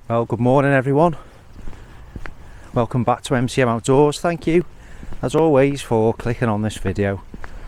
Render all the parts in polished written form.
Well, good morning everyone. Welcome back to MCM Outdoors. Thank you as always for clicking on this video.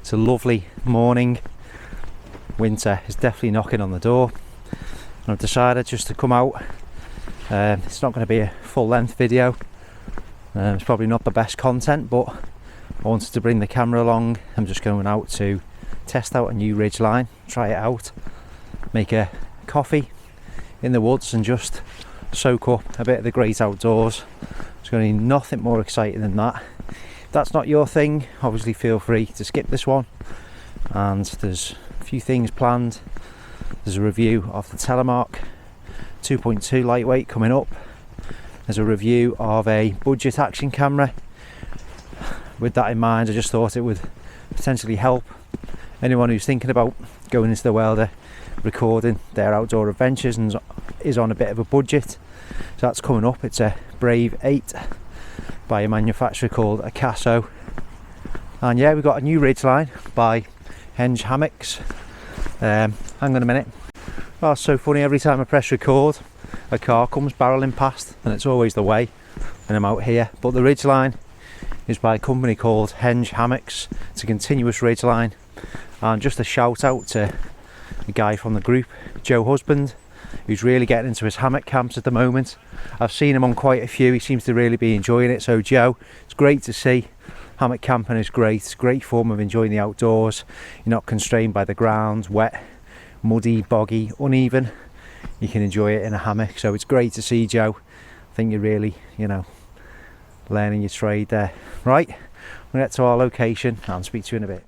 It's a lovely morning. Winter is definitely knocking on the door, and I've decided just to come out. It's not going to be a full length video. It's probably not the best content, but I wanted to bring the camera along. I'm just going out to test out a new ridgeline, try it out, make a coffee in the woods and just soak up a bit of the great outdoors. There's going to be nothing more exciting than that. If that's not your thing, obviously feel free to skip this one. And there's a few things planned. There's a review of the Telemark 2.2 lightweight coming up. There's a review of a budget action camera. With that in mind, I just thought it would potentially help anyone who's thinking about going into the world of recording their outdoor adventures and is on a bit of a budget. So that's coming up. It's a Brave 8 by a manufacturer called Acaso. And yeah, we've got a new ridgeline by Henge Hammocks. Hang on a minute. Oh, it's so funny, every time I press record a car comes barreling past, and it's always the way when I'm out here. But the ridgeline is by a company called Henge Hammocks. It's a continuous ridgeline, and just a shout out to a guy from the group, Joe Husband, who's really getting into his hammock camps at the moment. I've seen him on quite a few. He seems to really be enjoying it. So Joe, it's great to see. Hammock camping is great. It's a great form of enjoying the outdoors. You're not constrained by the ground, wet, muddy, boggy, uneven. You can enjoy it in a hammock. So it's great to see, Joe. I think you're really, learning your trade there. Right, we'll get to our location and speak to you in a bit.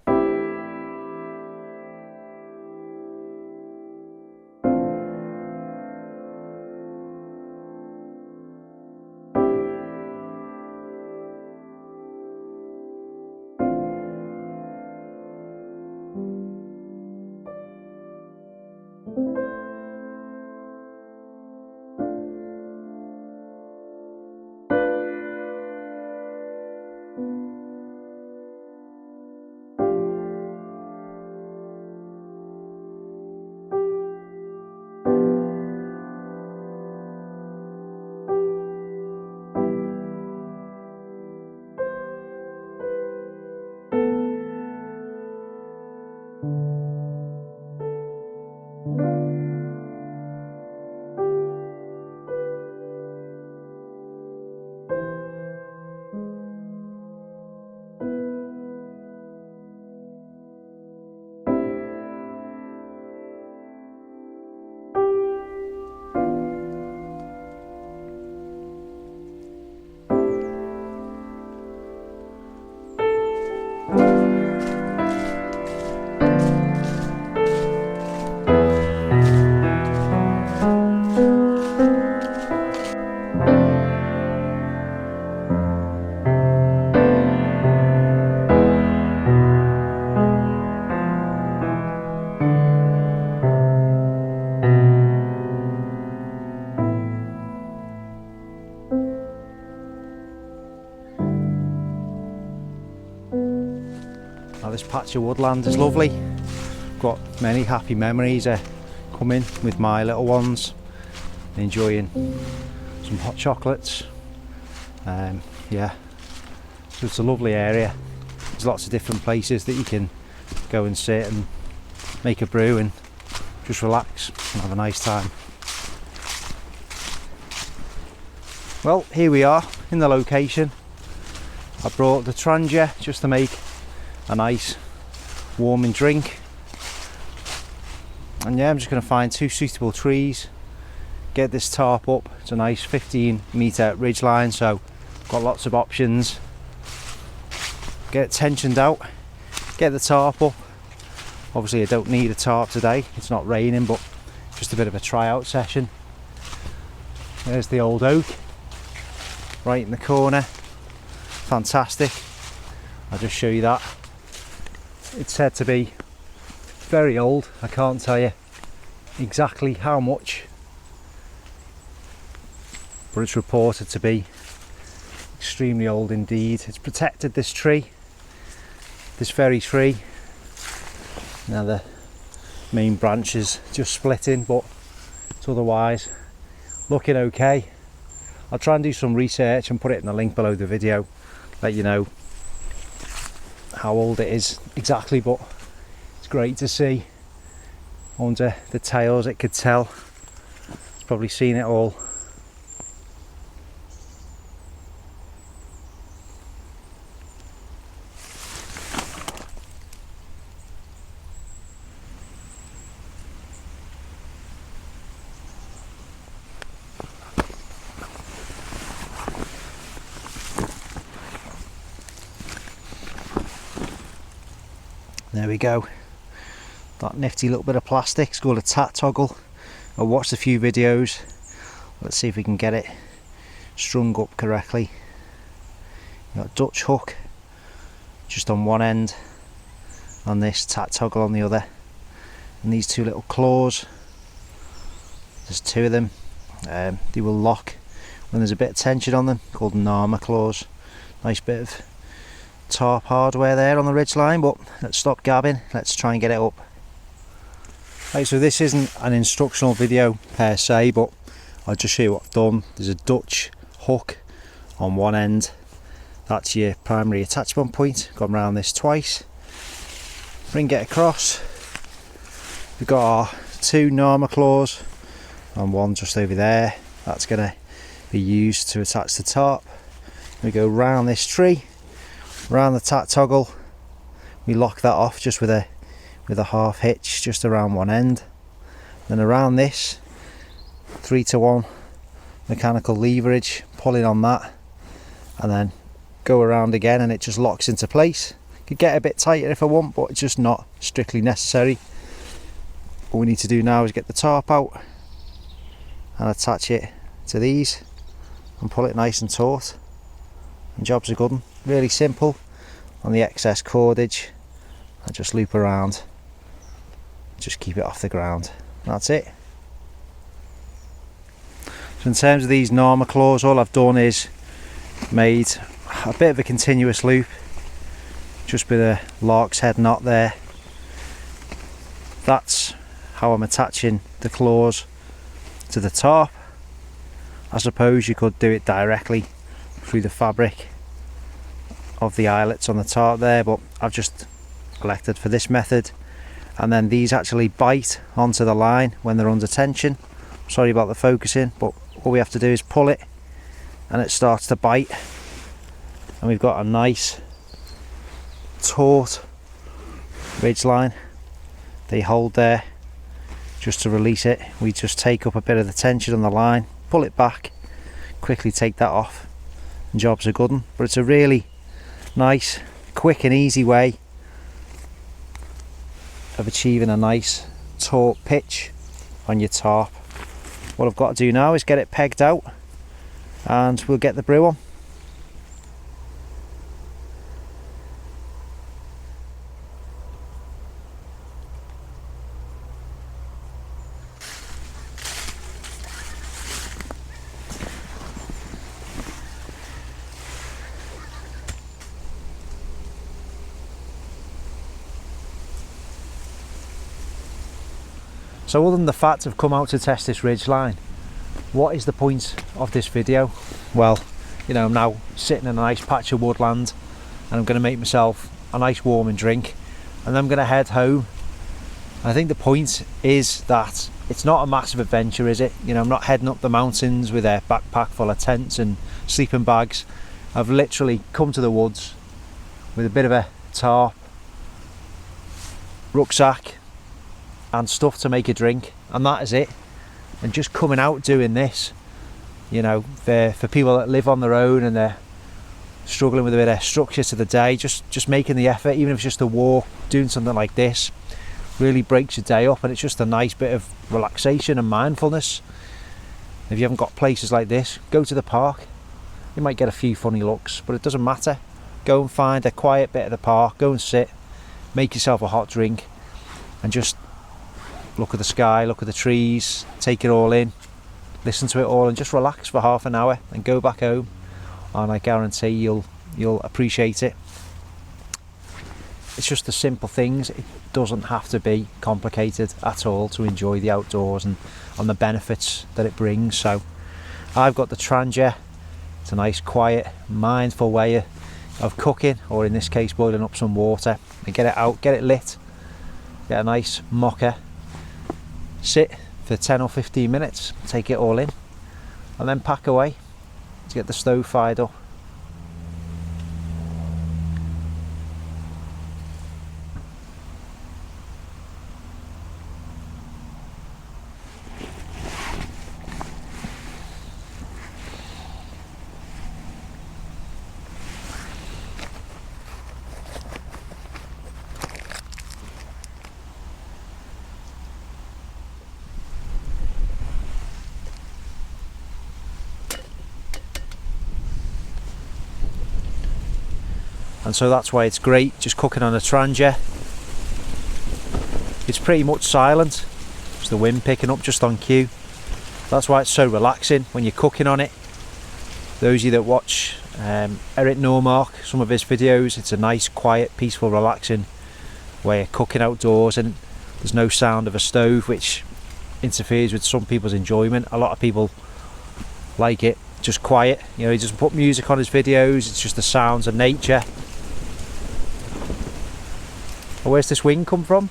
Now this patch of woodland is lovely. Got many happy memories coming with my little ones, enjoying some hot chocolates. Yeah, so it's a lovely area. There's lots of different places that you can go and sit and make a brew and just relax and have a nice time. Well, here we are in the location. I brought the Trangia just to make a nice warming drink, and yeah, I'm just going to find two suitable trees, get this tarp up. It's a nice 15-metre ridgeline, so got lots of options. Get it tensioned out, get the tarp up. Obviously I don't need a tarp today, it's not raining, but just a bit of a tryout session. There's the old oak right in the corner, fantastic. I'll just show you that. It's said to be very old. I can't tell you exactly how much, but it's reported to be extremely old indeed. It's protected this tree, this very tree. Now the main branch is just splitting, but it's otherwise looking okay. I'll try and do some research and put it in the link below the video, let you know how old it is exactly, but it's great to see under the tails. It could tell, it's probably seen it all. There we go, that nifty little bit of plastic. It's called a tat toggle. I watched a few videos, let's see if we can get it strung up correctly. You've got a Dutch hook just on one end, on this tat toggle on the other, and these two little claws, there's two of them. They will lock when there's a bit of tension on them, called Narma claws. Nice bit of tarp hardware there on the ridgeline, but let's stop gabbing, let's try and get it up. Right, so this isn't an instructional video per se, but I'll just show you what I've done. There's a Dutch hook on one end, that's your primary attachment point. Gone around this twice, bring it across. We've got our two Narma claws and one just over there, that's going to be used to attach the tarp. We go round this tree, around the tat toggle, we lock that off just with a half hitch just around one end, then around this 3-to-1 mechanical leverage, pulling on that, and then go around again and it just locks into place. Could get a bit tighter if I want, but it's just not strictly necessary. All we need to do now is get the tarp out and attach it to these and pull it nice and taut, and job's a good one. Really simple. On the excess cordage, I just loop around, just keep it off the ground. That's it. So in terms of these Narma claws, all I've done is made a bit of a continuous loop, just with a lark's head knot there. That's how I'm attaching the claws to the tarp. I suppose you could do it directly through the fabric of the eyelets on the tarp there, but I've just elected for this method. And then these actually bite onto the line when they're under tension. Sorry about the focusing, but all we have to do is pull it and it starts to bite, and we've got a nice taut ridge line. They hold there. Just to release it, we just take up a bit of the tension on the line, pull it back, quickly take that off, and job's a good one. But it's a really nice, quick and easy way of achieving a nice taut pitch on your tarp. What I've got to do now is get it pegged out and we'll get the brew on. So other than the fact I've come out to test this ridgeline, what is the point of this video? Well, you know, I'm now sitting in a nice patch of woodland and I'm going to make myself a nice warming drink and then I'm going to head home. I think the point is that it's not a massive adventure, is it? You know, I'm not heading up the mountains with a backpack full of tents and sleeping bags. I've literally come to the woods with a bit of a tarp, rucksack and stuff to make a drink, and that is it. And just coming out doing this, you know, for people that live on their own and they're struggling with a bit of structure to the day, just making the effort, even if it's just a walk, doing something like this really breaks your day up, and it's just a nice bit of relaxation and mindfulness. If you haven't got places like this, go to the park. You might get a few funny looks, but it doesn't matter. Go and find a quiet bit of the park, go and sit, make yourself a hot drink and just look at the sky, look at the trees, take it all in, listen to it all and just relax for half an hour and go back home, and I guarantee you'll appreciate it. It's just the simple things. It doesn't have to be complicated at all to enjoy the outdoors and the benefits that it brings. So I've got the Trangia. It's a nice, quiet, mindful way of cooking, or in this case boiling up some water, and get it out, get it lit, get a nice mocha, sit for 10 or 15 minutes, take it all in, and then pack away to get the stove fired up. And so that's why it's great just cooking on a Trangia. It's pretty much silent, it's the wind picking up just on cue. That's why it's so relaxing when you're cooking on it. Those of you that watch Eric Normark, some of his videos, it's a nice, quiet, peaceful, relaxing way of cooking outdoors, and there's no sound of a stove which interferes with some people's enjoyment. A lot of people like it just quiet, you know, he doesn't put music on his videos, it's just the sounds of nature. Well, where's this wind come from?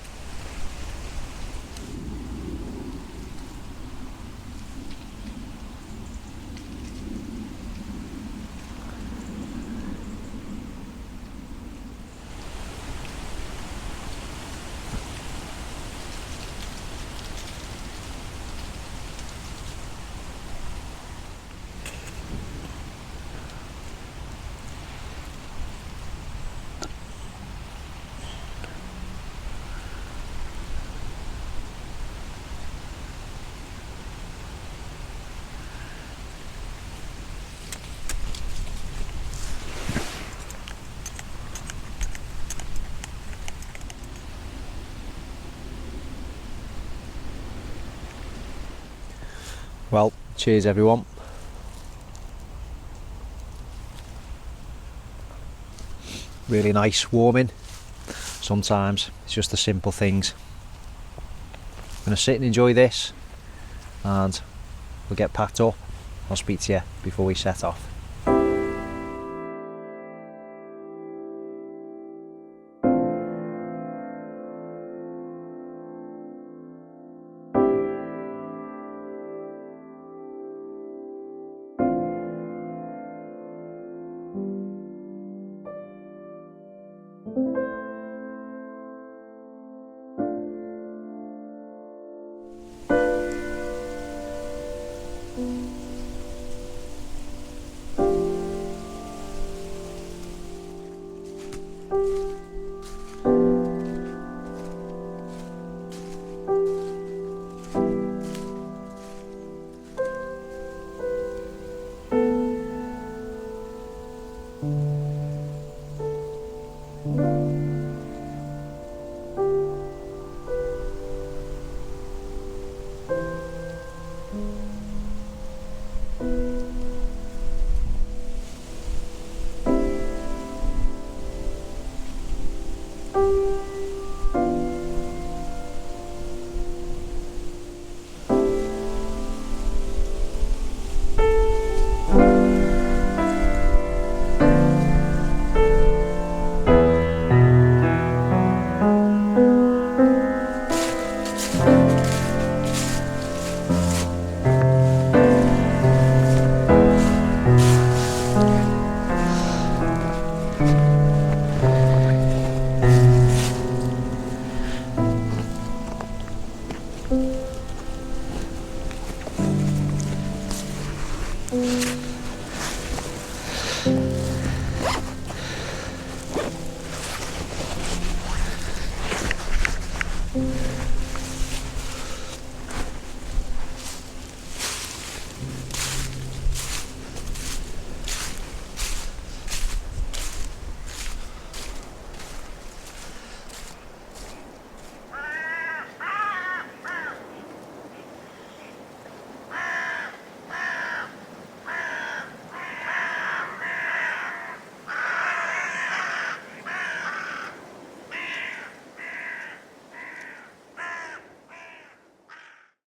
Well, cheers everyone. Really nice warming. Sometimes it's just the simple things. I'm going to sit and enjoy this, and we'll get packed up. I'll speak to you before we set off.